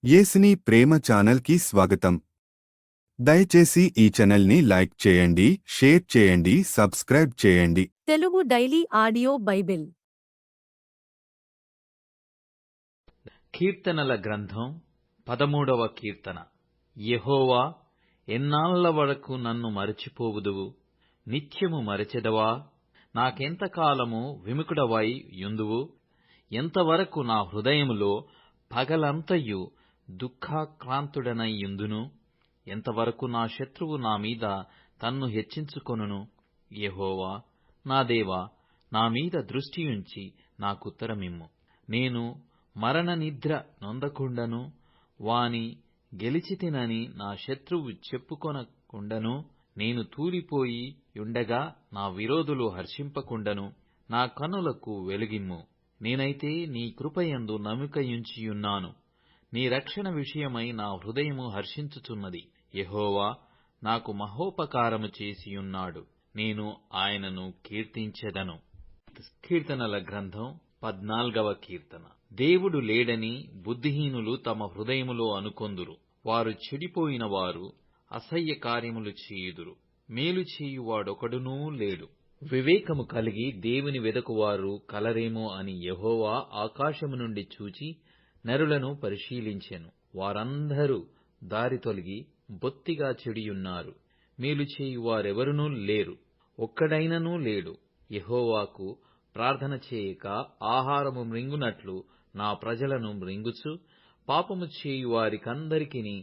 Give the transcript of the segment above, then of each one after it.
యేసుని ప్రేమ ఛానల్కి స్వాగతం. దయచేసి ఈ ఛానల్ని లైక్ చేయండి, షేర్ చేయండి, సబ్స్క్రైబ్ చేయండి. తెలుగు డైలీ ఆడియో బైబిల్ కీర్తనల గ్రంథం 13వ కీర్తన. యెహోవా, ఎన్నాళ్ల వరకు నన్ను మరచిపోవుదువు? నిత్యము మరచెదవా? నాకెంతకాలము విముఖుడవై యుందువు? ఎంతవరకు నా హృదయములో పగలంతయు దుఃఖాక్రాంతుడనై యుందును? ఎంతవరకు నా శత్రువు నా మీద తన్ను హెచ్చించుకొనును? యెహోవా, నా దేవా, నా మీద దృష్టియుంచి నాకుత్తరమిమ్ము. నేను మరణ నిద్ర నొందకుండను, వాని గెలిచితినని నా శత్రువు చెప్పుకొనకుండను. నేను తూలిపోయి యుండగా నా విరోధులు హర్షింపకుండను. నా కన్నులకు వెలుగిమ్ము. నేనైతే నీ కృపయందు నమ్మికయుంచియున్నాను. నీ రక్షణ విషయమై నా హృదయము హర్షించుచున్నది. యెహోవా నాకు మహోపకారము చేసియున్నాడు. నేను ఆయనను కీర్తించెదను. కీర్తనల గ్రంథం 14వ కీర్తన. దేవుడు లేడని బుద్ధిహీనులు తమ హృదయములో అనుకొందురు. వారు చెడిపోయిన వారు అసహ్య కార్యములు చేయుదురు. మేలు చేయువాడొకడునూ లేడు. వివేకము కలిగి దేవుని వెదకువారు కలరేమో అని యెహోవా ఆకాశము నుండి చూచి నరులను పరిశీలించెను. వారందరూ దారి తొలగి బొత్తిగా చెడియున్నారు. మేలు చేయువారెవరునూ లేరు, ఒక్కడైననూ లేడు. యెహోవాకు ప్రార్థన చేయక ఆహారము మ్రింగునట్లు నా ప్రజలను మ్రింగుచు, పాపము చేయువారికందరికిని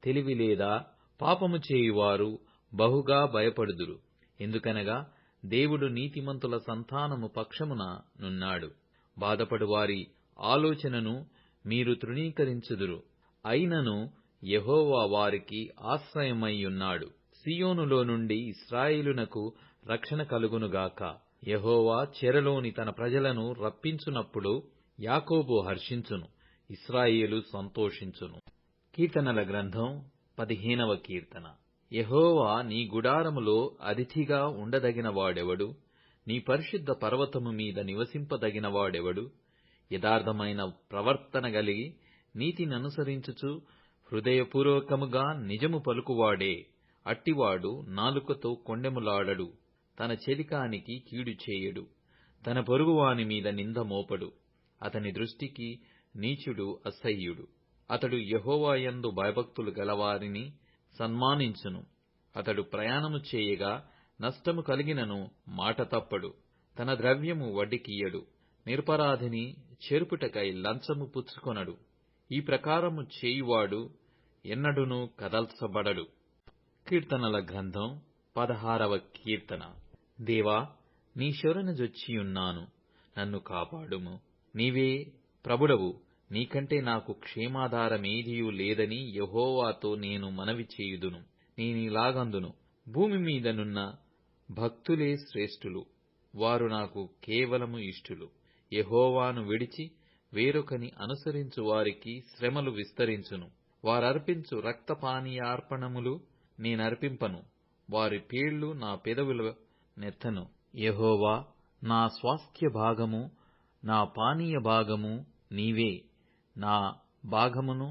తెలివి లేదా? పాపము చేయువారు బహుగా భయపడుదురు. ఎందుకనగా దేవుడు నీతిమంతుల సంతానము పక్షమున నున్నాడు. బాధపడువారి ఆలోచనను మీరు తృణీకరించుదురు. అయినను యెహోవా వారికి ఆశ్రయమైయున్నాడు. సీయోనులో నుండి ఇశ్రాయేలునకు రక్షణ కలుగునుగాక. యెహోవా చెరలోని తన ప్రజలను రప్పించునప్పుడు యాకోబు హర్షించును, ఇశ్రాయేలు సంతోషించును. కీర్తనల గ్రంథం 15వ కీర్తన. యెహోవా, నీ గుడారములో అతిథిగా ఉండదగిన వాడెవడు? నీ పరిశుద్ధ పర్వతము మీద నివసింపదగిన వాడెవడు? యథార్థమైన ప్రవర్తన గలిగి నీతిననుసరించుచు హృదయపూర్వకముగా నిజము పలుకువాడే. అట్టివాడు నాలుకతో కొండెములాడడు, తన చెలికానికి కీడు చేయడు, తన పొరుగువాని మీద నింద మోపడు. అతని దృష్టికి నీచుడు అసహ్యుడు. అతడు యెహోవా యందు భయభక్తులు గలవారిని సన్మానించును. అతడు ప్రయాణము చేయగా నష్టము కలిగినను మాట తప్పడు. తన ద్రవ్యము వడ్డీకియ్యడు. నిరపరాధిని చెరుపుటకై లంచము పుచ్చుకొనడు. ఈ ప్రకారము చేయువాడు ఎన్నడునూ కదల్చబడడు. కీర్తనల గ్రంథం 16వ కీర్తన. దేవా, నీ శరణుజొచ్చియున్నాను, నన్ను కాపాడుము. నీవే ప్రభుడవు, నీకంటే నాకు క్షేమాధారమేదియూ లేదని యెహోవాతో నేను మనవి చేయుదును. నేనిలాగందును, భూమి మీదనున్న భక్తులే శ్రేష్ఠులు, వారు నాకు కేవలము ఇష్టులు. యెహోవాను విడిచి వేరొకని అనుసరించు వారికి శ్రమలు విస్తరించును. వారర్పించు రక్తపానీయార్పణములు నేనర్పింపను. వారి పేళ్లు నా పెదవుల నెత్తను. యెహోవా, నా స్వాస్థ్య భాగము, నా పానీయ భాగము నీవే. నా భాగమును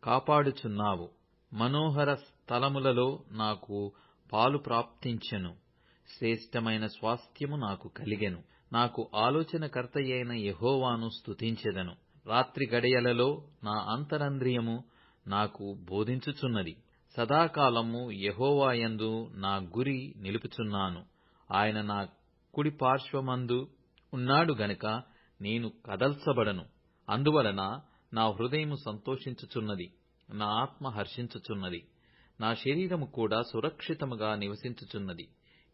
కాపాడుచున్నావు. మనోహర స్థలములలో నాకు పాలు ప్రాప్తించెను. శ్రేష్టమైన స్వాస్థ్యము నాకు కలిగెను. నాకు ఆలోచనకర్తయైన యెహోవాను స్తుతించెదను. రాత్రి గడియలలో నా అంతరంద్రియము నాకు బోధించుచున్నది. సదాకాలము యెహోవా యందు నా గురి నిలుపుచున్నాను. ఆయన నా కుడి పార్శ్వమందు ఉన్నాడు గనుక నేను కదల్చబడను. అందువలన నా హృదయము సంతోషించుచున్నది, నా ఆత్మ హర్షించుచున్నది. నా శరీరము కూడా సురక్షితముగా నివసించుచున్నది.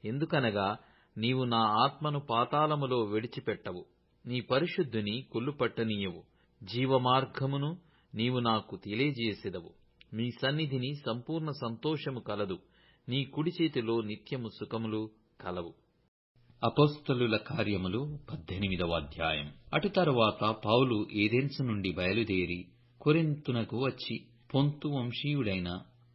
ఎందుకనగా నీవు నా ఆత్మను పాతాళములో విడిచిపెట్టవు, నీ పరిశుద్ధుని కుళ్ళుపట్టనీయవు. జీవమార్గమును నీవు నాకు తెలియజేసెదవు. నీ సన్నిధిని సంపూర్ణ సంతోషము కలదు. నీ కుడి చేతిలో నిత్యము సుఖములు కలవు. అపోస్తలుల కార్యములు 18వ అధ్యాయం. అటు తరువాత పౌలు ఏథెన్సు నుండి బయలుదేరి కొరింథునకు వచ్చి పొంతు వంశీయుడైన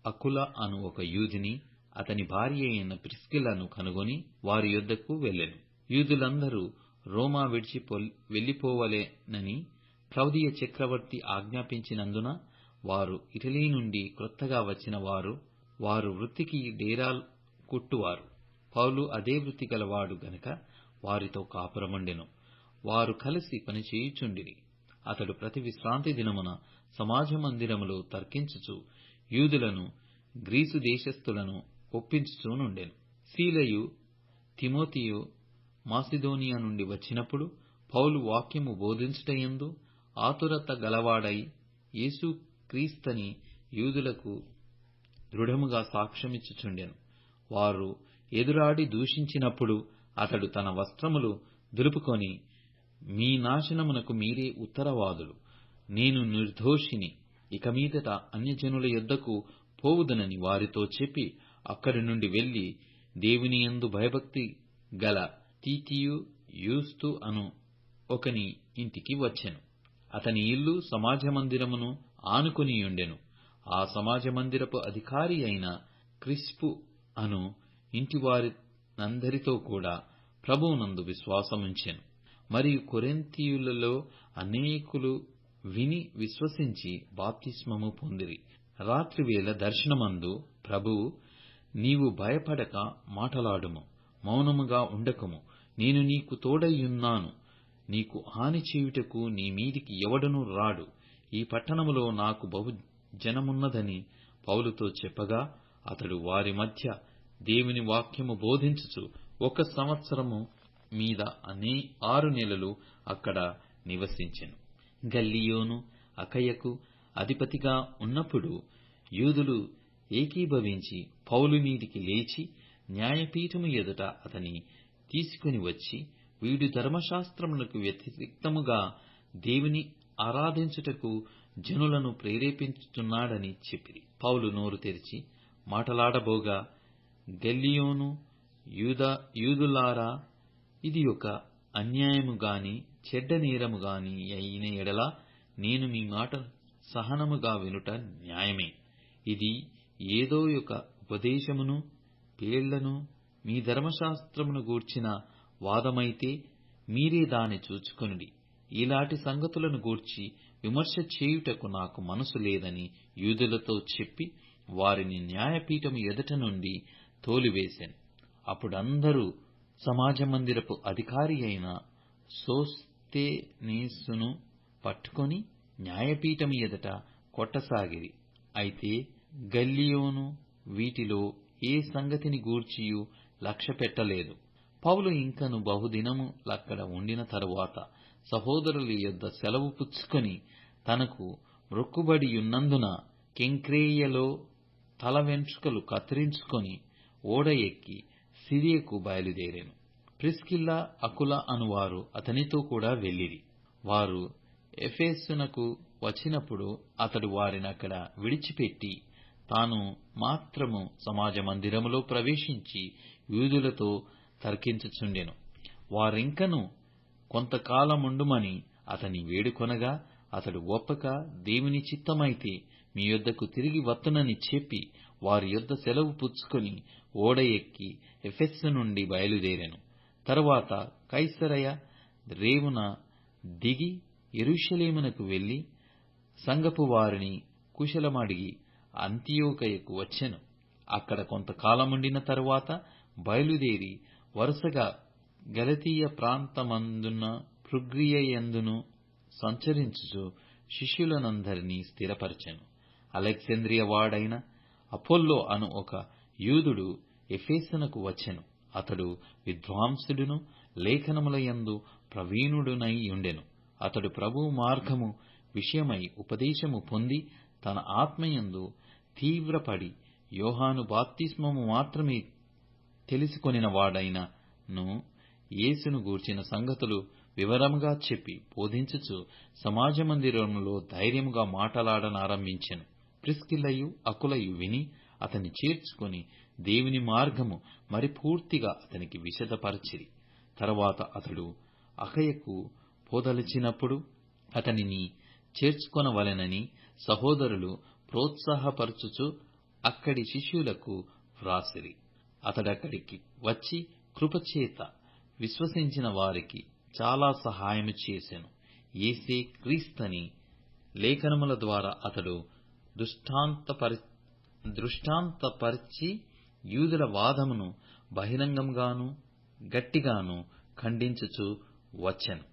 అకుల అను ఒక యూదుని, అతని భార్య అయిన ప్రిస్కిల్లను కనుగొని వారి యొద్దకు వెళ్ళెను. యూదులందరూ రోమా విడిచి వెళ్లిపోవలెనని క్లౌదియ చక్రవర్తి ఆజ్ఞాపించినందున వారు ఇటలీ నుండి క్రొత్తగా వచ్చిన వారు. వారు వృత్తికి డేరా కుట్టువారు. పౌలు అదే వృత్తి గలవాడు గనుక వారితో కాపురముండెను. వారు కలిసి పనిచేయుచుండిరి. అతడు ప్రతి విశ్రాంతి దినమున సమాజ మందిరములో తర్కించుచు యూదులను గ్రీసు దేశస్థులను ఒప్పించుచూనుండెను. సీలయు తిమోతియు మాసిదోనియా నుండి వచ్చినప్పుడు పౌలు వాక్యము బోధించుటయందు ఆతురత గలవాడై యేసు క్రీస్తని యూదులకు దృఢముగా సాక్ష్యమిచ్చుచుండెను. వారు ఎదురాడి దూషించినప్పుడు అతడు తన వస్త్రములు దులుపుకొని, మీ నాశనమునకు మీరే ఉత్తరవాదులు, నేను నిర్దోషిని, ఇక మీదట అన్యజనుల యొద్దకు పోవుదనని వారితో చెప్పి అక్కడి నుండి వెళ్లి దేవుని యందు భయభక్తి గల తీతియు యూస్తు అను ఒకని ఇంటికి వచ్చెను. అతని ఇల్లు సమాజ మందిరమును ఆనుకొనియుండెను. ఆ సమాజ మందిరపు అధికారి అయిన క్రిస్పు అను ఇంటివారినందరితో కూడా ప్రభువునందు విశ్వాసముంచెను. మరియు కొరింథీయులలో అనేకులు విని విశ్వసించి బాప్తిస్మము పొందిరి. రాత్రివేళ దర్శనమందు ప్రభువు, నీవు భయపడక మాటలాడుము, మౌనముగా ఉండకము, నేను నీకు తోడైయున్నాను, నీకు హాని చేయుటకు నీ మీదికి ఎవడనూ రాడు, ఈ పట్టణములో నాకు బహు జనమున్నదని పౌలుతో చెప్పగా, అతడు వారి మధ్య దేవుని వాక్యము బోధించుచు 1 సంవత్సరము మీద 6 నెలలు అక్కడ నివసించెను. గల్లియోను అకయకు అధిపతిగా ఉన్నప్పుడు యూదులు ఏకీభవించి పౌలు మీదికి లేచి న్యాయపీఠము ఎదుట అతని తీసుకుని వచ్చి, వీడు ధర్మశాస్త్రమునకు వ్యతిరేక్తముగా దేవుని ఆరాధించుటకు జనులను ప్రేరేపించుచున్నాడని చెప్పిరి. పౌలు నోరు తెరిచి మాటలాడబోగా, గల్లియోను, యూదులారా, ఇది ఒక అన్యాయము గాని చెడ్డ నేరము గాని అయిన ఎడల నేను మీ మాట సహనముగా వినుట న్యాయమే. ఇది ఏదో ఒక ఉపదేశమును పేళ్లను మీ ధర్మశాస్త్రమును గూర్చిన వాదమైతే మీరే దాని చూచుకొనుడి. ఇలాంటి సంగతులను గూర్చి విమర్శ చేయుటకు నాకు మనసు లేదని యూదులతో చెప్పి వారిని న్యాయపీఠము ఎదుట నుండి తోలివేశాను. అప్పుడందరూ సమాజ మందిరపు అధికారి అయిన సోస్తెనేసును పట్టుకొని న్యాయపీఠము ఎదుట కొట్టసాగిరి. అయితే గల్లియోను వీటిలో ఏ సంగతిని గూర్చియూ లక్ష్య పెట్టలేదు. పౌలు ఇంకను బహుదినములక్కడ ఉండిన తరువాత సహోదరుల యొద్ద సెలవు పుచ్చుకొని తనకు మ్రొక్కుబడియున్నందున కెంక్రేయలో తల వెంట్రుకలు కత్తిరించుకొని ఓడ ఎక్కి సిరియకు బయలుదేరాను. ప్రిస్కిల్లా అకుల అనువారు అతనితో కూడా వెళ్ళిరి. వారు ఎఫెసునకు వచ్చినప్పుడు అతడు వారినక్కడ విడిచిపెట్టి తాను మాత్రము సమాజ మందిరములో ప్రవేశించి యూదులతో తర్కించుచుండెను. వారింకను కొంతకాలముండుమని అతని వేడుకొనగా అతడు ఒప్పక, దేవుని చిత్తమైతే మీ యొద్దకు తిరిగి వత్తునని చెప్పి వారి యొద్ద సెలవు పుచ్చుకొని ఓడ ఎక్కి ఎఫెసు నుండి బయలుదేరాను. తరువాత కైసరయ రేవున దిగి యెరూషలేమునకు వెళ్లి సంఘపు వారిని కుశలమడిగి అంతియోకయకు వచ్చెను. అక్కడ కొంతకాలముండిన తరువాత బయలుదేరి వరుసగా గలతీయ ప్రాంతమందున్న ఫ్రుగ్రియ యందును సంచరించుచు శిష్యులనందరినీ స్థిరపరచెను. అలెగ్జాంద్రియ వాడైన అపొల్లో అను ఒక యూదుడు ఎఫెసునకు వచ్చెను. అతడు విద్వాంసుడును లేఖనముల యందు ప్రవీణుడునై ఉండెను. అతడు ప్రభువు మార్గము విషయమై ఉపదేశము పొంది తన ఆత్మయందు తీవ్రపడి యోహాను బాప్తిస్మము మాత్రమే తెలుసుకొనిన వాడైనను యేసును గూర్చిన సంగతులు వివరముగా చెప్పి బోధించుచు సమాజ మందిరములో ధైర్యముగా మాటలాడనారంభించెను. ప్రిస్కిల్లయు అకులయు విని అతన్ని చేర్చుకొని దేవుని మార్గము మరి పూర్తిగా అతనికి విశదపరచిరి. తరువాత అతడు అకయకు పోదలచినప్పుడు అతనిని చేర్చుకొనవలెనని సహోదరులు ప్రోత్సాహపరచుచు అక్కడి శిష్యులకు వ్రాసిరి. అతడక్కడికి వచ్చి కృపచేత విశ్వసించిన వారికి చాలా సహాయము చేసెను. యేసే క్రీస్తని లేఖనముల ద్వారా అతడు దృష్టాంతపరిచి యూదుల వాదమును బహిరంగంగాను గట్టిగాను ఖండించుచు వచ్చెను.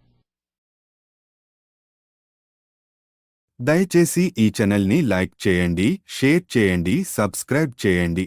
దయచేసి ఈ ఛానల్ని లైక్ చేయండి, షేర్ చేయండి, సబ్స్క్రైబ్ చేయండి.